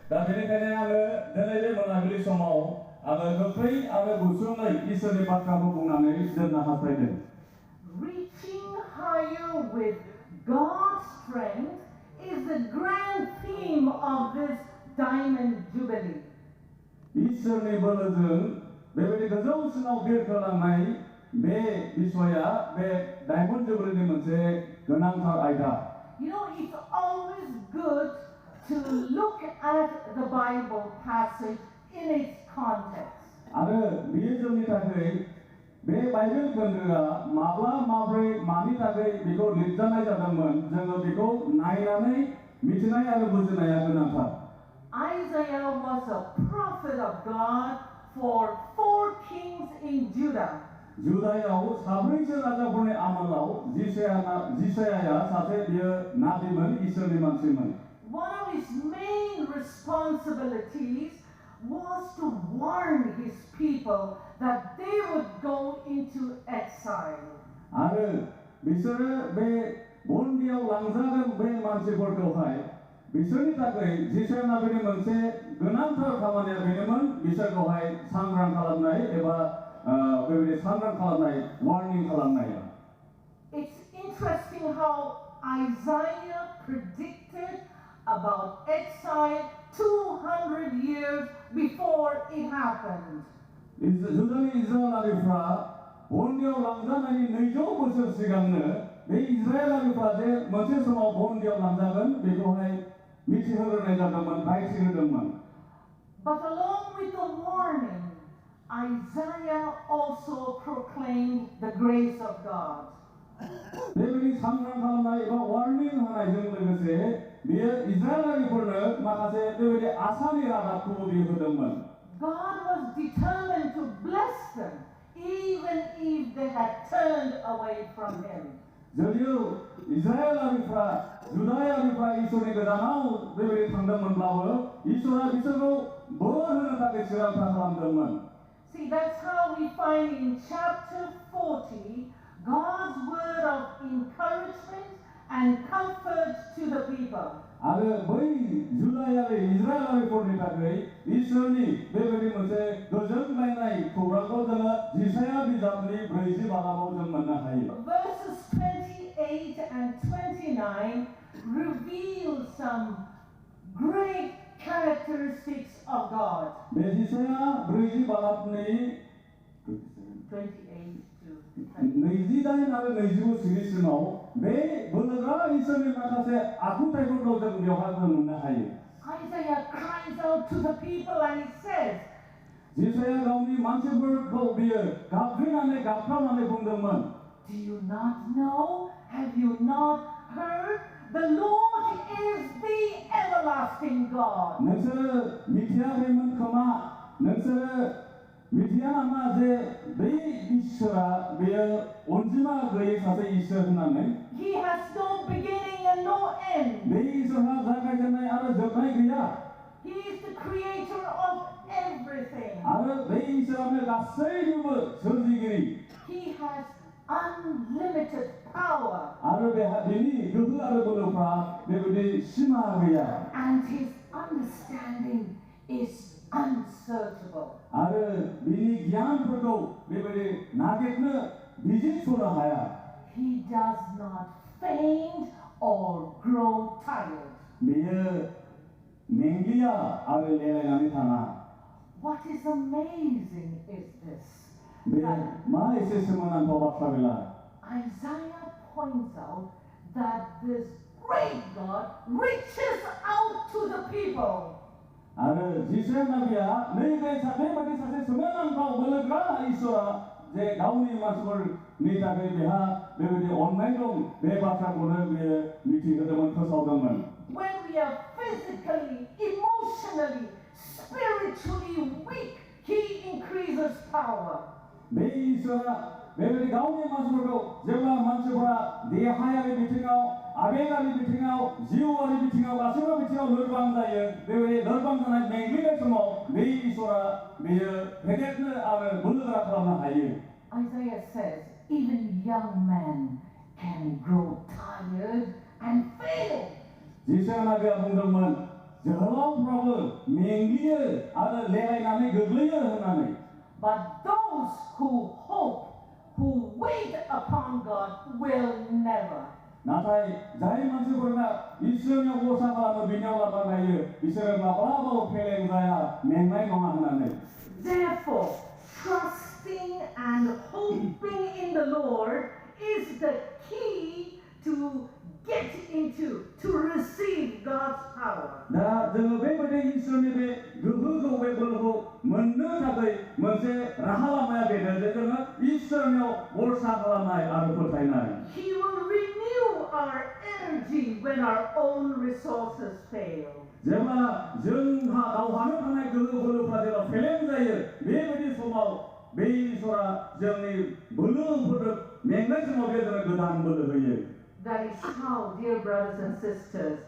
दा बेनिखायनो आङो दिनै बे मोनाबिलि समाव आङो गोख्रै आरो गुसुङै इसोरनि बाथ्राखौ बुंनानै दोननो हास्थायदों। Reaching higher with God's strength is the grand theme of this Diamond Jubilee. इसोरनि बोलोजों बेबायदि गोजौसिनाव बिरखोलांनाय बे बिसया बे डायमन्ड जुबिलीनि मोनसे गोनांथार आयदा। You know, it's always good to look at the Bible passage in its context. आरो बेयो जोंनि थाखाय बे बाइबेल खोन्दोआ माब्ला माब्रै मानि थाखाय बेखौ लिरजानाय जादोंमोन जोङो बेखौ नायनानै मिथिनाय आरो बुजिनाया गोनांथार। Isaiah was a prophet of God for 4 kings in Judah. जुदायाव साब्रैसो राजाफोरनि आमोलाव जिसायाया सासे बियो नाबिमोन, इसोरनि मानसिमोन। One of his main responsibilities was to warn his people that they would go into exile. आरो बिसोरो बे बन्दियाव लांजागोन बे मानसिफोरखौहाय बिसोरनि थाखाय जिसाया नाबिनि मोनसे गोनांथार खामानिया बेनोमोन बिसोरखौहाय सांग्रां खालामनाय एबा बेबायदि सांग्रां खालामनाय वार्निं खालामनाय। It's interesting how Isaiah predicted about exile 200 years before it happened. जुदानि इजराइलारिफ्रा बन्दियाव लांजानायनि 200 बोसोर सिगांनो बे इजराइलारिफ्रा जे मोनसे समाव बन्दियाव लांजागोन बेखौहाय मिथिहोग्रोनाय जादोंमोन, रायथिहोदोंमोन। But along with the warning, Isaiah also proclaimed the grace of God. बेबायदि सांग्रां खालामनाय एबा वार्निं होनायजों लोगोसे बियो इजराइलारिफोरनो माखासे बेबायदि आसानि रादाबखौबो बियो होदोंमोन। God was determined to bless them even if they had turned away from him. जदियो इजराइलारिफ्रा जुदायारिफ्रा इसोरनि गोजानाव बेबायदि थांदोंमोनब्लाबो इसोरा बिसोरखौ बोर होनो थाखाय थिरांथा खालामदोंमोन। See, that's how we find in chapter 40 God's word of encouragement and comfort to the people. आरो बै जुदायारि इजराइलारिफोरनि थाखाय इसोरनि बेबायदि मोनसे गोजोनलायनाय खौरांखौ जोङो जिसाया बिजाबनि 40 बाहागोआव जों मोननो हायो। Verses 28 and 29 reveal some great characteristics of God. बे जिसाया 40 बाहागोनि 28 to 28 आरो 29 सिरिसिमाव बे बोलोग्रा इसोरनि माखासे आखुथायफोरखौ जों बेवहाय मोननो हायो। Isaiah cries out to the people and he says, जिसाया गावनि मानसिफोरखौ बियो गाबज्रिनानै गाबख्रावनानै बुंदोंमोन। Do you not know? Have you not heard? The Lord is the everlasting God. नोंसोरो मिथियाखैमोन खोमा, नोंसोरो मिथिया नामा जे बै इसोरा बेयो अनजिमा गैयै सासे इसोर होननानै। He has no beginning and no end. बे इसोरहा जागायजेननाय आरो जोबनाय गैया। He is the creator of everything. आरो बे इसोरानो गासैनिबो सोरजिगिरि। He has unlimited power. आरो बेनि गोहो आरो बोलोफ्रा बेबायदि सिमा गैया। And his understanding is unsearchable. आरो बिनि गियानफोरखौ बेबायदि नागिरनो बिजिरस'नो हाया। He does not faint or grow tired. बेयो मेंग्लिया आरो लेलायनानै थाङा। What is amazing is this. बे मा एसे सोमोनांथाव बाथ्रा बेला। Isaiah points out that this great God reaches out to the people. आरो जिसाया नाबिया नैबे बेबायदि सासे सोमोनांथाव बोलोग्रा इसोरा जे गावनि मानसिफोरनि थाखाय बेहा बेबायदि अननाय दं बे बाथ्राखौनो बियो मिथिहोदोंमोन, फोसावदोंमोन। When we are physically, emotionally, spiritually weak, he increases power. बे इसोरा बेबायदि गावनि मानसिफोरखौ जेब्ला मानसिफोरा देहायारि बिथिङाव, आबेगारि बिथिङाव, जिउआरि बिथिङाव, गासैबो बिथिङाव लोरबां जायो, बेबायदि लोरबां जानाय मेंग्लिनाय समाव बे इसोरा बेयो फेदेरनो आरो बोलोगोरा खालामनो हायो। Isaiah says, even young men can grow tired and fail. जिसाया Nabia बुंदोंमोन जोहोलावफ्राबो मेंग्लियो आरो लेलायनानै गोग्लैयो होननानै But those who hope, who wait upon God, will never. नाथाय जाय मानसिफोरा इसोरनियाव भरसा खालामो बिनियाव लाबा गायो बिसोरो माब्लाबाबो फेलें जाया मेंनाय नङा होननानै Therefore, trusting and hoping in the Lord is the key to get into, to receive God's power. दा जोङो बेबायदि इसोरनि बे गोहोखौ बे बोलोखौ मोननो थाखाय मोनसे राहा लामाया बेनो जे जोङो इसोरनियाव भरसा खालामनाय आरो फोथायनाय He will renew our energy when our own resources fail. जेब्ला जोंहा दावहानो थांनाय गोहो बोलोफ्रा जेब्ला फेलें जायो बेबायदि समाव बे इसोरा जोंनि बोलोफोर मेंनाय समाव बे जोंनो गोदान बोलो होयो That is how, dear brothers and sisters,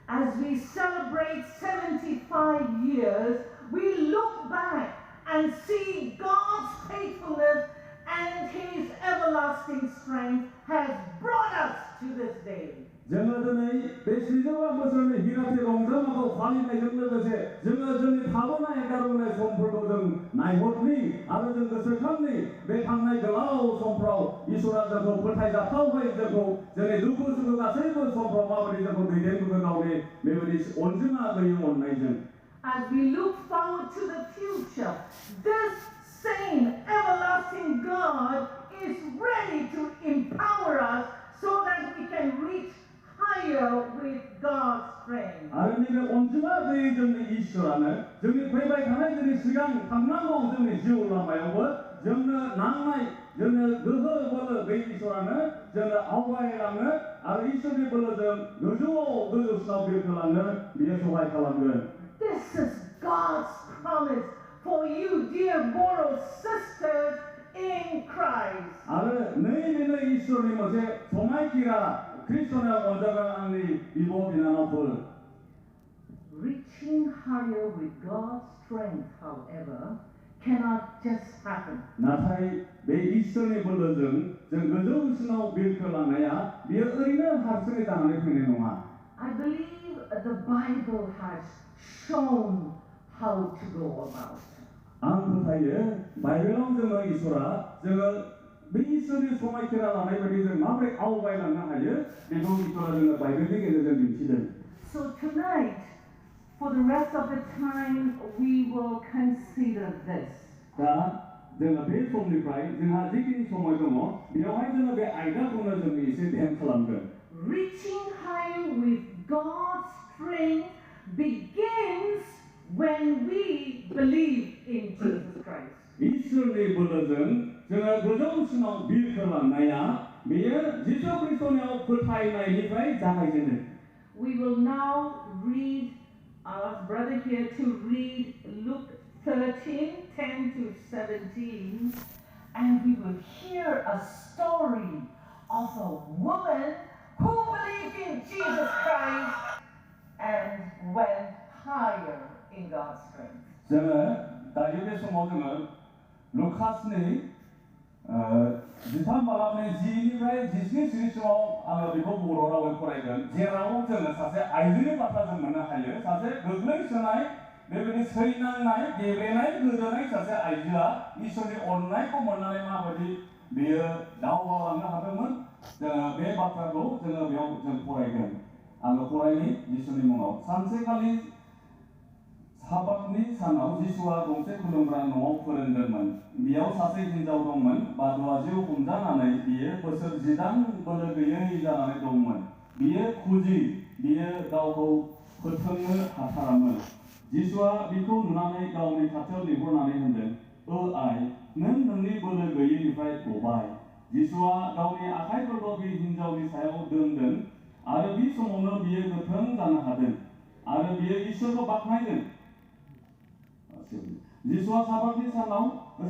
as we celebrate 75 years, we look back and see God's faithfulness and His everlasting strength has brought us to this day. जोङो दिनै बे 100 बोसोरनि हिराथि रंजानायखौ फालिनायजों लोगोसे जोङो जोंनि थाबोनाय गारबोनाय समफोरखौ जों नायहरनि आरो जों गोसोखांनि बे थांनाय गोलाव समफ्राव इसोरा जोंखौ फोथायजाथावै जोंखौ जोंनि दुखु सुखु गासैबो समफ्राव माबायदि जोंखौ दैदेनबोदों गावनि बेबायदि अनजिमा गैयै अननायजों As we look forward to the future, this same everlasting God is ready to empower us so that we can reach higher with God's strength. आरो नैबे अनजिमा गैयै जोंनि इसोरानो जोंनि फैबाय थानाय जोंनि सिगां थांनांगौ जोंनि जिउ लामायावबो जोंनो नांनाय जोंनो गोहो बोलो बे इसोरानो जोंनो आवगायलांनो आरो इसोरनि बोलोजों गोजौसिनाव बिरखोलांनो बियो सहाय खालामगोन This is God's promise for you, dear Boro sisters in Christ. आरो नैबेनो इसोरनि मोनसे समायखिरा ख्रिस्ट'नाव अनजाग्रा आंनि बिब' बिनानावफोर Reaching higher with God's strength, however, cannot just happen. नाथाय बे इसोरनि बोलोजों जों गोजौसिनाव बिरखोलांनाया बियो ओरैनो हारसिङै जानानै फैनाय नङा I believe the Bible has shown how to go about. आं फोथायो बाइबेलाव जोङो इसोरा जोङो बे इसोरनि समायखिरा लानाय बायदि जों माबोरै आवगायलांनो हायो बेखौ इसोरा जोङो बाइबेलनि गेजेरजों दिन्थिदों So tonight, for the rest of the time, we will consider this. दा जोङो बे समनिफ्राय जोंहा जिखिनि समय दङ बेयावहाय जोङो बे आयदाखौनो जोङो एसे ध्यान खालामगोन Reaching higher with God's strength begins when we believe in Jesus Christ. इसोरनि बोलोजों जोङो गोजौसिनाव बिरखोलांनाया बेयो जिसु ख्रिस्ट'नियाव फोथायनायनिफ्राय जागायजेनो We will now read, our brother here to read Luke 13:10-17, and we will hear a story of a woman who believed in Jesus Christ and went higher in God's strength. जोङो दायो बे समाव जोङो लुकासनि 13 बालाबनि 10निफ्राय 17सिमाव आङो बेखौ बर' रावै फरायगोन जेराव जोङो सासे आइजोनि बाथ्रा जों मोननो हायो सासे गोग्लैसोनाय बेबायदि सैनांनाय गेलेनाय गोदोनाय सासे आइजोआ इसोरनि अननायखौ मोननानै माबायदि बियो दावगालांनो हादोंमोन जोङो बे बाथ्राखौ जोङो बेयाव जों फरायगोन आङो फरायनि जिसुनि मुङाव सानसेखालि साबातनि सानाव जिसुआ गंसे खुलुमग्रा न'आव फोरोंदोंमोन बेयाव सासे हिनजाव दंमोन बादुआ जिउ हमजानानै बियो बोसोर 10 बोलो गैयै जानानै दंमोन बियो खुजि बियो गावखौ फोथोंनो हाथारामोन जिसुआ बिखौ नुनानै गावनि खाथियाव लिंहरनानै होनदों आइ नों नोंनि बोलो गैयैनिफ्राय गबाय जिसुआ गावनि आखाइफोरखौ बे हिनजावनि सायाव दोनदों आरो बे समावनो बियो गोथों जानो हादों आरो बियो इसोरखौ बाख्नायदों जिसुआ साबातनि सानाव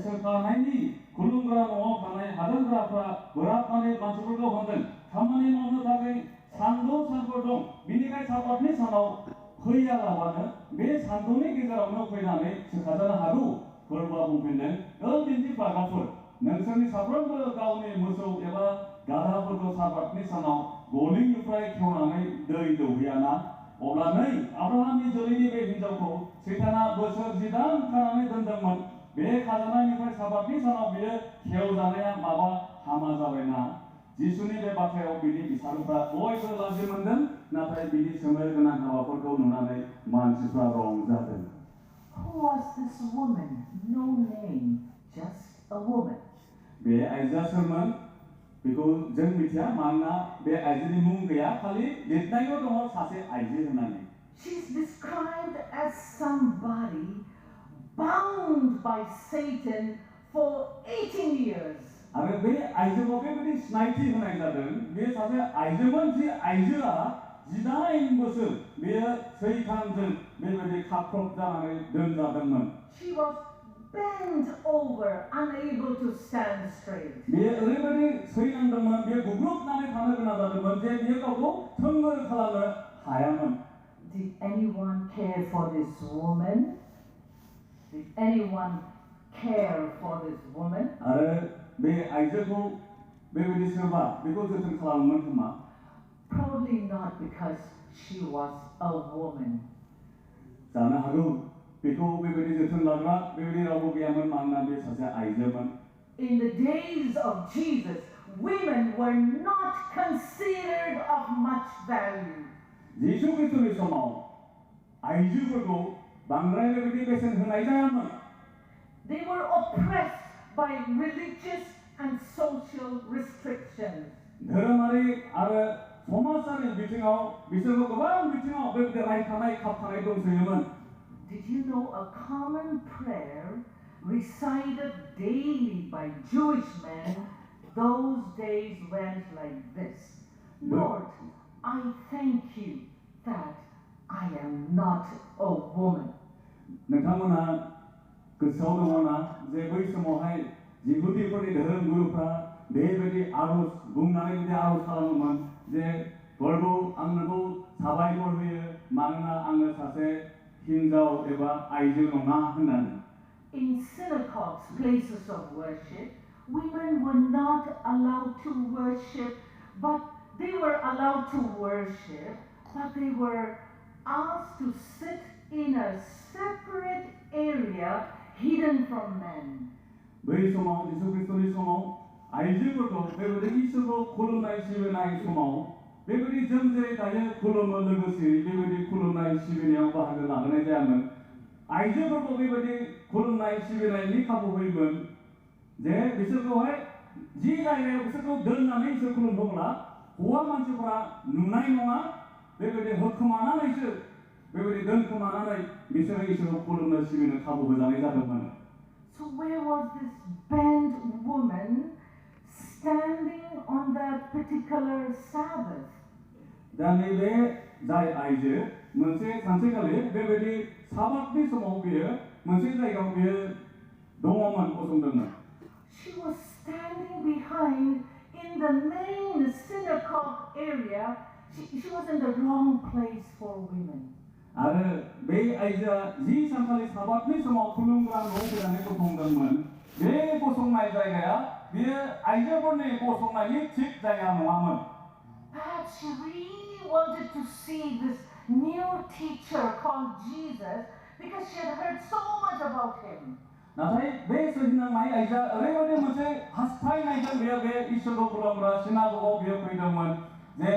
सोरखारनायनि खुलुमग्रा न'आव थानाय हादोरग्राफ्रा बोराबनानै मानसिफोरखौ होनदों खामानि मावनो थाखाय सानदुं सानफोर दं बिनिखाय साबातनि सानाव फैयालाबानो बे सानदुंनि गेजेरावनो फैनानै सोखाजानो हागौ फोरबोआ बुंफिनदों दिन्थिफाग्राफोर नोंसोरनि साफ्रोमबो गावनि मोसौ एबा गाधाफोरखौ साबातनि सानाव गलिनिफ्राय खेवनानै दै दौहैयाना अब्ला नै आब्राहामनि जोलैनि बे हिनजावखौ सैताना बोसोर 18 खानानै दोनदोंमोन बे खाजानायनिफ्राय साबातनि सानाव बियो खेवजानाया माबा हामा जाबायना जिसुनि बे बाथ्रायाव बिनि बिसारफ्रा बयबो लाजि मोनदों नाथाय बिनि सोमोन्दो गोनां हाबाफोरखौ नुनानै मानसिफ्रा रंजादों Who was this woman? No name, just a woman. बे आइजोआ सोरमोन बेखौ जों मिथिया मानोना बे आइजोनि मुं गैया खालि लिरनायल' दङ सासे आइजो होननानै She's described as somebody bound by Satan for 18 years. आरो बे आइजोखौ बेबायदि सिनायथि होनाय जादों बे सासे आइजोमोन जि आइजोआ 18 बोसोर बेयो सैतानजों बेबायदि खाख्रब जानानै दोनजादोंमोन She was bent over, unable to stand straight. बेयो ओरैबायदि सैनांदोंमोन बेयो गुग्रुबनानै थानो गोनां जादोंमोन जे बियो गावखौ थोंगोर खालामनो हायामोन Did anyone care for this woman? Did anyone care for this woman? आरो बे आइजोखौ बेबायदि सोरबा बेखौ जोथोन खालामोमोन खोमा Probably not because she was a woman. जानो हागौ बेखौ बेबायदि जोथोन लाग्रा बेबायदि रावबो गैयामोन मानोना बे सासे आइजोमोन In the days of Jesus, women were not considered of much value. जिसु ख्रीष्टनि समाव आइजोफोरखौ बांद्राय बेबायदि बेसेन होनाय जायामोन They were oppressed by religious and social restrictions. धोरोमारि आरो समाजारि बिथिङाव बिसोरखौ गोबां बिथिङाव बेबायदि रायखानाय खाबथानाय दंसोयोमोन Did you know a common prayer recited daily by Jewish men those days went like this? Lord, I thank you that I am not a woman. नोंथांमोना गोसोआव दङना जे बै समावहाय जिहुदिफोरनि धोरोम गुरुफ्रा बेबायदि आर'ज बुंनानै बिदि आर'ज खालामोमोन जे प्रभु आं नोंखौ साबायखर होयो मानोना आङो सासे हिनजाव एबा आइजो नङा होननानै In synagogues, places of worship, women were not allowed to worship, but they were allowed to worship, but they were asked to sit in a separate area hidden from men. बै समाव जिसु ख्रीष्टनि समाव आइजोफोरखौ बेबायदि इसोरखौ खुलुमनाय सिबिनाय समाव बेबायदि जों जेरै दायो खुलुमो लोगोसे बेबायदि खुलुमनाय सिबिनायाव बाहागो लाहोनाय जायामोन आइजोफोरखौ बेबायदि खुलुमनाय सिबिनायनि खाबु होयोमोन जे बिसोरखौहाय जि जायगायाव बिसोरखौ दोननानै इसोर खुलुमोब्ला हौवा मानसिफोरा नुनाय नङा बेबायदि होखोमानानैसो बेबायदि दोनखोमानानै बिसोरो इसोरखौ खुलुमनो सिबिनो खाबु होजानाय जादोंमोन So where was this bent woman standing on that particular Sabbath? दा नैबे जाय आइजो मोनसे सानसेखालि बेबायदि साबातनि समाव बियो मोनसे जायगायाव बियो दङमोन गसंदोंमोन She was standing behind in the main synagogue area. She was in the wrong place for women. आरो बे आइजोआ जि सानखालि साबातनि समाव खुलुमग्रा न'आव फैनानै गसंदोंमोन बे गसंनाय जायगाया बेयो आइजोफोरनि गसंनायनि थिग जायगा नङामोन Perhaps she really wanted to see this new teacher called Jesus because she had heard so much about him. नाथाय बे सोहिनांनाय आइजोआ ओरैबायदि मोनसे हास्थायनायजों बेयो बे इसोरखौ खुलुमग्रा सिनागोगाव बियो फैदोंमोन जे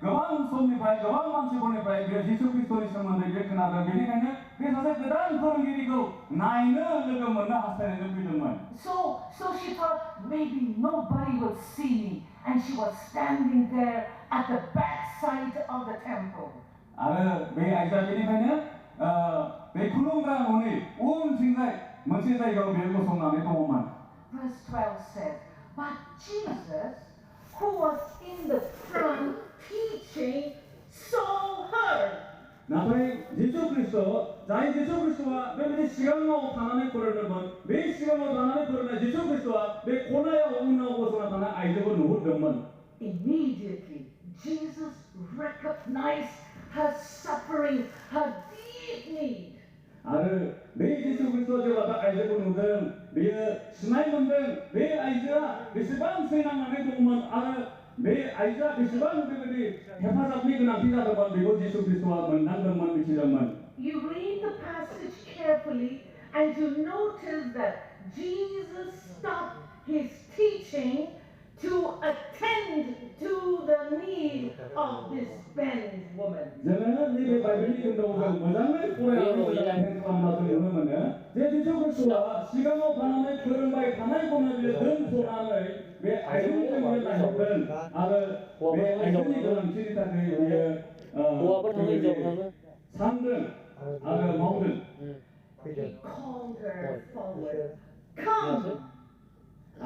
गोबां समनिफ्राय गोबां मानसिफोरनिफ्राय बे जिसु ख्रीष्टनि सोमोन्दै बे खोनादों बेनिखायनो बे सासे गोदान फोरोंगिरिखौ नायनो लोगो मोननो हास्थायनायजों फैदोंमोन So she thought maybe nobody will see me, and she was standing there at the back side of the temple. आरो बे आइजोआ बेनिखायनो बे खुलुमग्रा न'नि उनथिंजाय मोनसे जायगायाव बेयो गसंनानै दङमोन Verse 12 says, but Jesus, who was in the front teaching, saw her. नाथाय जिसु ख्रीष्ट जाय जिसु ख्रीष्टआ बेबायदि सिगाङाव थानानै फोरोंदोंमोन बे सिगाङाव थानानै फोरोंनाय जिसु ख्रीष्टआ बे खनायाव उनाव गसंना थानाय आइजोखौ नुहुरदोंमोन Immediately, Jesus recognized her suffering, her deep need. आरो बे जिसु ख्रीष्टआ जेब्ला बे आइजोखौ नुदों बेयो सिनाय मोनदों बे आइजोआ बेसेबां सैनांनानै दंमोन आरो 내 아이가 बेसेबां बेबायदि हेफाजाबनि गोनांथि जादोंमोन बेखौ जिसु ख्रिस्टआ मोनदांदोंमन मिथिदोंमन. You read the passage carefully and you notice that Jesus stopped his teaching to attend to the need of this bent woman. जोङो नैबे बाइबेलनि खोन्दोआव जों मोजाङै फरायनानै मोजाङै ध्यान खालामना जों नुनो मोनो जे जिसु ख्रिस्टआ सिगाङाव थानानै फोरोंबाय थानायखौनो बियो दोनथ'नानै बे आइजोनिफ्राय बियो नायहरगोन आरो बे आइजोनि गोनांथिनि थाखाय बियो सानदों आरो मावदों. He called her forward. Come.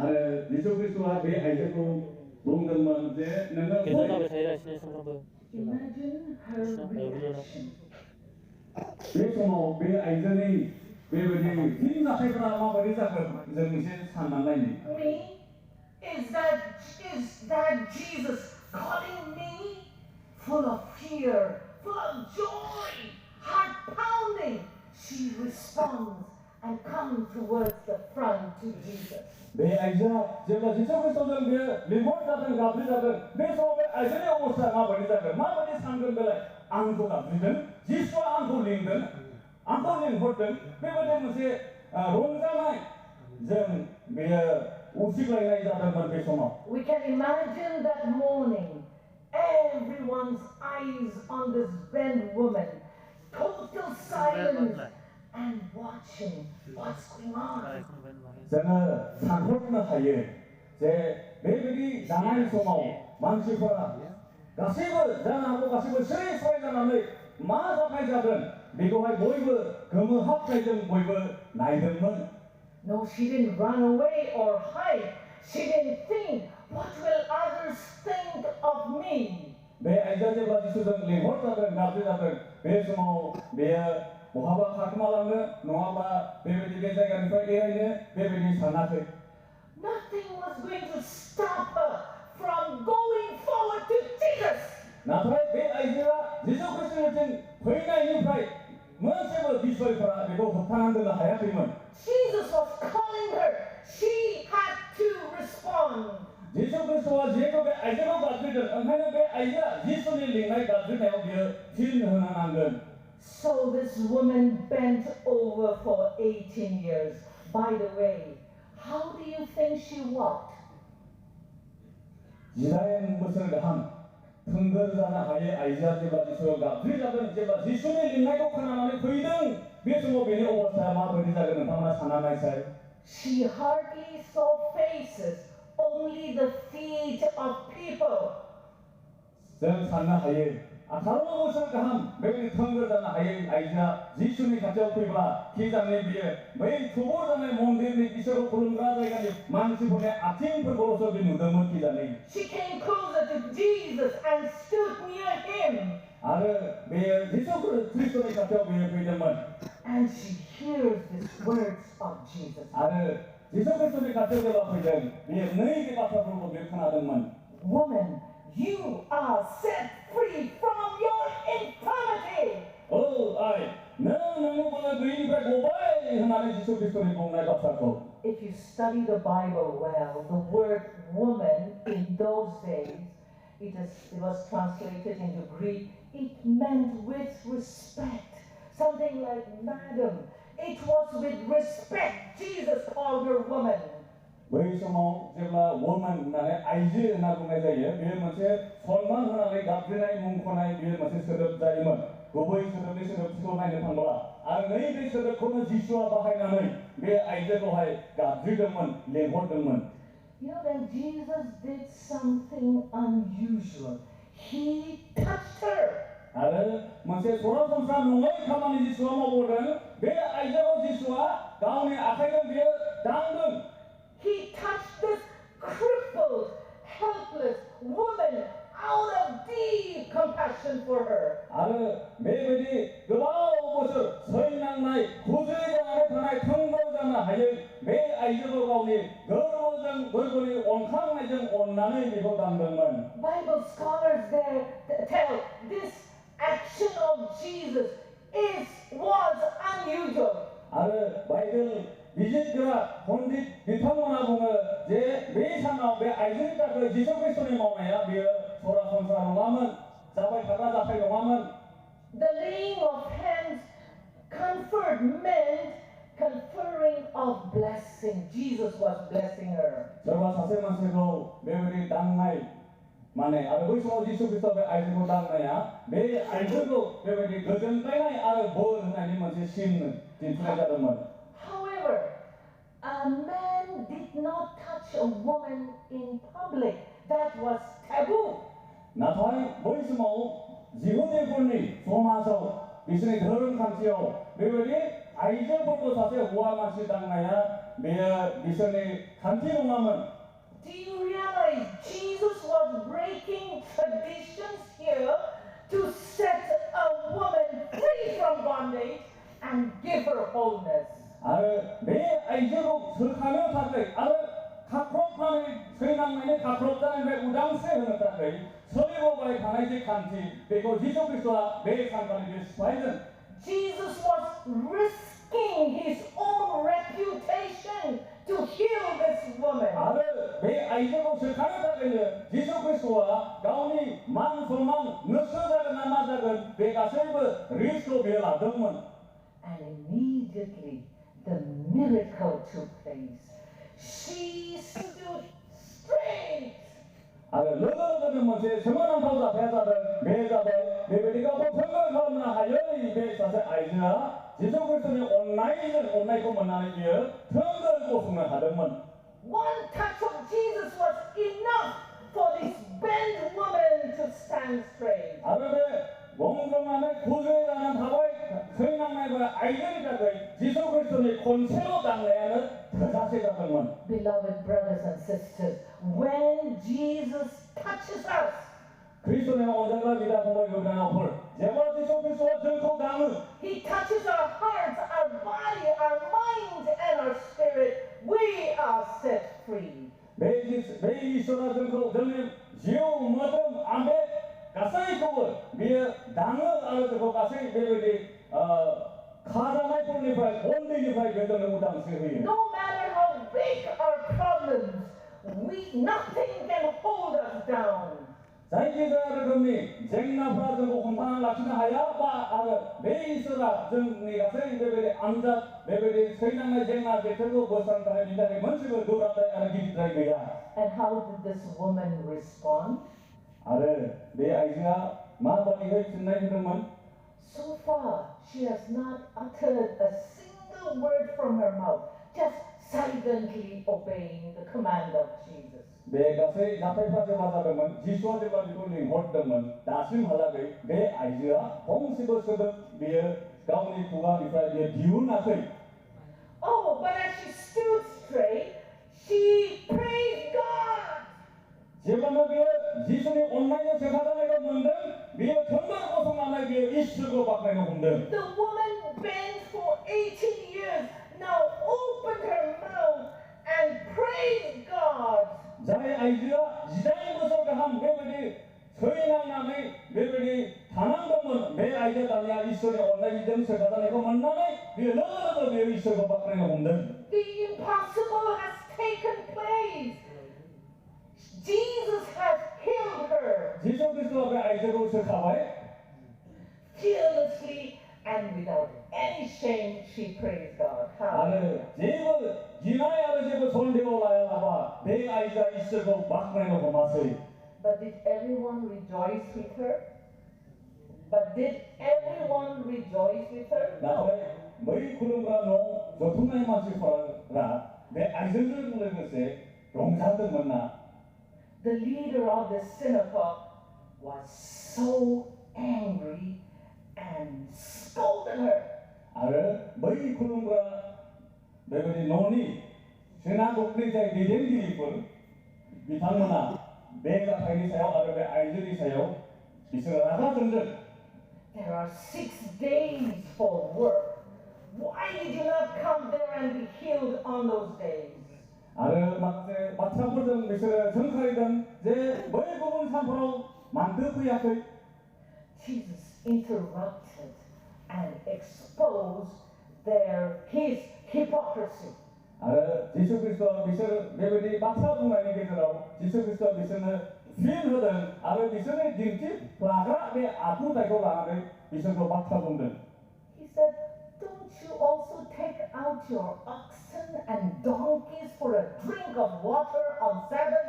आरो जिसु ख्रिस्टआ बे आइजोखौ बुंदोंमोन जे नोङो Imagine her reaction. बे समाव बे आइजोनि बेबायदि फिन जाथायफोरा माबायदि जागोन जों एसे साननानै नायनि. Me? Is that Jesus calling me? Full of fear, full of joy, heart pounding. She responds and comes towards the front to Jesus. बे आइजोआ जेब्ला जिसु ख्रिस्टजों बे लिंहर जादों गाबज्रि जादों बे समाव बे आइजोनि अबस्थाया माबायदि जागोन माबायदि सानगोन बेलाय आंखौ गाबज्रिदों जिसुआ आंखौ लिंदों आंखौ लिंहरदों बेबायदि मोनसे रंजानाय जों बेयो उसिग्लायनाय जादोंमोन बे समाव. We can imagine that morning, everyone's eyes on this bent woman, total silence and watching what's going on. जोङो सानहरनो हायो जे बेबायदि जानाय समाव मानसिफोरा गासैबो जानो हागौ गासैबो सिरि सिरि जानानै मा जाथाय जागोन बेखौहाय बयबो गोमोहाबनायजों बयबो नायदोंमोन. No, she didn't run away or hide. She didn't think, what will others think of me? बे आइजोआ जेब्ला जिसुजों लिंहर जादों गाबज्रि जादों बे समाव बेयो बहाबा खारखोमालांनो नङाबा बेबायदि बे जायगानिफ्राय एरायनो बेबायदि सानाखै. Nothing was going to stop her from going forward to Jesus. नाथाय बे आइजोआ जिसु ख्रिस्टनिथिं फैनायनिफ्राय मोनसेबो बिसयफोरा बेखौ होबथानानै दोननो हायाखैमोन. Jesus was calling her. She had to respond. जिसु ख्रिस्टआ जिहेतु बे आइजोखौ गाबज्रिदों ओंखायनो बे आइजोआ जिसुनि लिंनाय गाबज्रिनायाव बियो फिन होनो नांगोन. So this woman bent over for 18 years. By the way, how do you think she walked? 19 बोसोर गाहाम थोंगोर जानो हायै आइजोआ जेब्ला जिसुआव गाबज्रि जादों जेब्ला जिसुनि लिंनायखौ खोनानानै फैदों बे समाव बेनि अबस्थाया माबायदि जागोन नोंथांमोना सानना नायसाय. She hardly saw faces, only the feet of people. जों साननो हायो 18 बोसोर गाहाम बेबायदि थोंगोर जानो हायै आइजोआ जिसुनि खाथियाव फैब्ला खिजाने बियो बै थुबुर जानाय मन्दिरनि इसोरखौ खुलुमग्रा जायगानि मानसिफोरनि आथिंफोरखौल'सो बे नुदोंमोन खिजाने. She came closer to Jesus and stood near him. आरो बे जिसु ख्रिस्टनि खाथियाव बियो फैदोंमोन. And she hears these words of Jesus. आरो जिसु ख्रिस्टनि खाथियाव जेब्ला फैदों बियो नैबे बाथ्राफोरखौ बियो खोनादोंमोन. Woman, you are set free from your infirmity. Oh, नोंनि बोलो गैयैनिफ्राय गबाय होननानै जिसु ख्रिस्टनि बुंनाय बाथ्राखौ. If you study the Bible well, the word woman in those days, it was translated into Greek. It meant with respect, something like madam. It was with respect Jesus called her woman. बै समाव जेब्ला woman होननानै आइजो होनना बुंनाय जायो बेयो मोनसे सन्मान होनानै गाबज्रिनाय मुंख'नाय बेयो मोनसे सोदोब जायोमोन. गुबै सोदोबनि सोदोबथिखौ नायनो थांब्ला आरो नैबे सोदोबखौनो जिसुआ बाहायनानै बे आइजोखौहाय गाबज्रिदोंमोन लेंहरदोंमोन. You know, then Jesus did something unusual. He touched her. आरो मोनसे सरासनस्रा नङै खामानि जिसुआ मावबोदों. बे आइजोखौ जिसुआ गावनि आखाइजों बियो दांदों. He touched this crippled, helpless woman out of deep compassion for her. आरो बेबायदि गोबाव बोसोर सैनांनाय खुजै जानानै थानाय थोंगोर जानो हायै बे आइजोखौ गावनि गोरबोनि अनखांनायजों अननानै बेखौ दांदोंमोन. Bible scholars there tell this action of Jesus was unusual. आरो Bible 비즈니스가 본디 비타모나 보면 제 매사나 매 아이들과 그 지속 그리스도의 마음이야 비어 소라선사로 하면 자발 가라 자팔로 하면 The laying of hands conferred meant conferring of blessing. Jesus was blessing her. 저와 사세만세도 매우리 당나이 만에 알고서 지속 그리스도의 아이들고 당나야 매 아이들도 매우리 거전 따이나이 알아 뭐 하나님은 심는 진출하자면 However, a man did not touch a woman in public. That was taboo. 나타이 보이스모 지훈의 권리 소마서 미신의 더러운 감지요 매우리 아이들 보고 사세 우아마시 당나야 매 미신의 감지롱하면 Do you realize Jesus was breaking traditions here to set a woman free from bondage and give her wholeness? 아르 매 아이들로 설하며 사세 아르 각prop만의 서인왕만의 각prop자는 왜 우당세하는 사세 서리고바의 가나이제 감지 그리고 지속 그리스도와 매 상관의 스파이는 Jesus was risking his own reputation to heal this woman. 아르 매 아이들로 설하며 사세는 지속 그리스도와 가오니 만소망 너서자가 남아자건 내가 설브 리스도 베라더문 And immediately the miracle took place. She stood straight. 아르 너더는 뭐제 성원한 보다 배자들 매자들 매베리가 뭐 평가하나 하여이 배사세 아이즈나 지속 그리스도의 온라인을 만나는 비어 평가를 고승을 하더문 One touch of Jesus was enough for this bent woman to stand straight. 아르베 몽성함의 구조에라는 하와이 서인왕나이와 아이들이자의 지속 그리스도의 콘세로 당내야는 더 자세가 되면 Beloved brothers and sisters, when Jesus touches us, 그리스도의 온전과 믿어 공부의 요단을 볼 제가 지속 그리스도와 전통 당은 He touches our hearts, our body, our mind, and our spirit. We are set free. 매일 이소라 전통 전님 지오 모든 암에 가사이 그걸 미에 당을 알아주고 가사이 매일이 가장의 폴리파이 온리파이 결정을 우당스러워요. No matter how big our problems, nothing can hold us down. 자이기자를 금리 쟁나프라든고 혼탕을 낚시나 하야 바 아르 매이서라 정리 가사이 매일이 암자 매일이 서인왕의 쟁나 개털고 벗산다 민다리 먼식을 돌았다 아르 기지자이거야. And how did this woman respond? 아르 내 아이가 마바리가 진나이들은 So far, she has not uttered a single word from her mouth, just silently obeying the command of Jesus. 내 가세 나팔파제 받아가면 지수하제 가지고 링홀드면 다심하라게 내 아이가 홍시버스도 미에 가운데 구가 이프라이에 디우나세. Oh, but as she stood straight, she praised God. 제가 비에 지수니 온라인에 제가다내가 문든 비에 정말 고성나나 비에 이슈고 박내가 문든. The woman bent for 18 years, now opened her mouth and praised God. 자의 아이가 이자인 것을 한 매일이 서인왕남의 매일이 단한동은 매 아이가 다냐 이슈니 온라인 점 제가다내가 문나네 비에 너도 비에 이슈고 박내가 문든. The impossible has taken place. Jesus has healed her 지수 그리스도의 아이들로 설하와에 fearlessly and without any shame. She praised God. 아르 제부 지나야 아르 제부 손대고라야 봐. 내 아이가 있어도 막내는 고마서이. But did everyone rejoice with her? But did everyone rejoice with her? 나중에 너희 구름과 농 조통나이 마시 보라. 내 아이들을 부르는 것에 용사들 만나. The leader of the synagogue was so angry and scolded her. 아르 너희 구름과 너희 논이 신하국리자의 리듬들이 볼 미탕문화 내가 파이리사요 아르베 아이들이사요 이스라엘가 정전. There are 6 days for work. Why did you not come there and be healed on those days? 아르 막세 마차포정 미스를 정카이던 제 뭐의 부분 삼포로 만들고야 그 Jesus interrupted and exposed his hypocrisy. आरो जिसु ख्रिस्ट'आ बिसोर बेबायदि बाथ्रा बुंनायनि गेजेराव जिसु ख्रिस्ट'आ बिसोरनो फिन होदों आरो बिसोरनि दिन्थि लाग्रा बे आखुथायखौ लानानै बिसोरखौ बाथ्रा बुंदों. He said, don't you also take out your oxen and donkeys for a drink of water on Sabbath?